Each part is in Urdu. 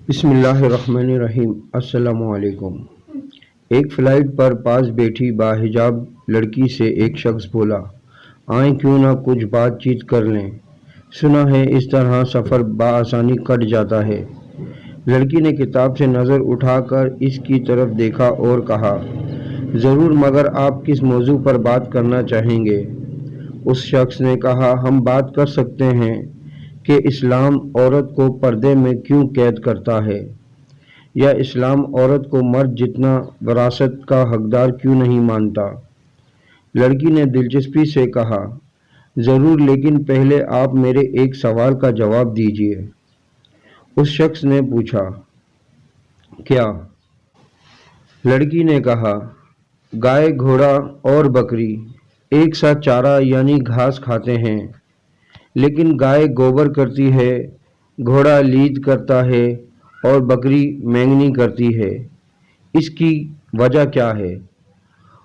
بسم اللہ الرحمن الرحیم۔ السلام علیکم۔ ایک فلائٹ پر پاس بیٹھی باحجاب لڑکی سے ایک شخص بولا، آئیں کیوں نہ کچھ بات چیت کر لیں، سنا ہے اس طرح سفر بآسانی کٹ جاتا ہے۔ لڑکی نے کتاب سے نظر اٹھا کر اس کی طرف دیکھا اور کہا، ضرور، مگر آپ کس موضوع پر بات کرنا چاہیں گے؟ اس شخص نے کہا، ہم بات کر سکتے ہیں کہ اسلام عورت کو پردے میں کیوں قید کرتا ہے، یا اسلام عورت کو مرد جتنا وراثت کا حقدار کیوں نہیں مانتا۔ لڑکی نے دلچسپی سے کہا، ضرور، لیکن پہلے آپ میرے ایک سوال کا جواب دیجیے۔ اس شخص نے پوچھا، کیا؟ لڑکی نے کہا، گائے، گھوڑا اور بکری ایک ساتھ چارہ یعنی گھاس کھاتے ہیں، لیکن گائے گوبر کرتی ہے، گھوڑا لید کرتا ہے اور بکری مینگنی کرتی ہے، اس کی وجہ کیا ہے؟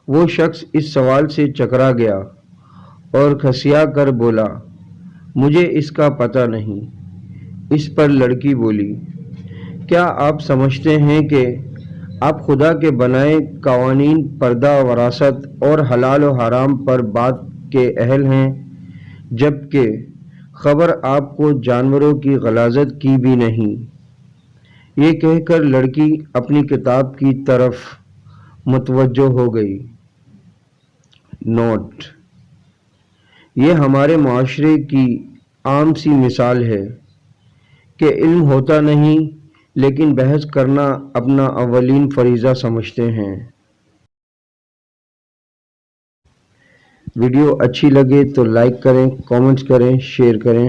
وہ شخص اس سوال سے چکرا گیا اور کھسیا کر بولا، مجھے اس کا پتہ نہیں۔ اس پر لڑکی بولی، کیا آپ سمجھتے ہیں کہ آپ خدا کے بنائے قوانین، پردہ، وراثت اور حلال و حرام پر بات کے اہل ہیں، جبکہ خبر آپ کو جانوروں کی غلاظت کی بھی نہیں۔ یہ کہہ کر لڑکی اپنی کتاب کی طرف متوجہ ہو گئی۔ نوٹ: یہ ہمارے معاشرے کی عام سی مثال ہے کہ علم ہوتا نہیں، لیکن بحث کرنا اپنا اولین فریضہ سمجھتے ہیں۔ ویڈیو اچھی لگے تو لائک کریں، کامنٹس کریں، شیئر کریں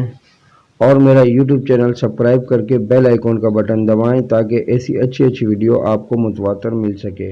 اور میرا یوٹیوب چینل سبسکرائب کر کے بیل آئیکن کا بٹن دبائیں تاکہ ایسی اچھی ویڈیو آپ کو متواتر مل سکے۔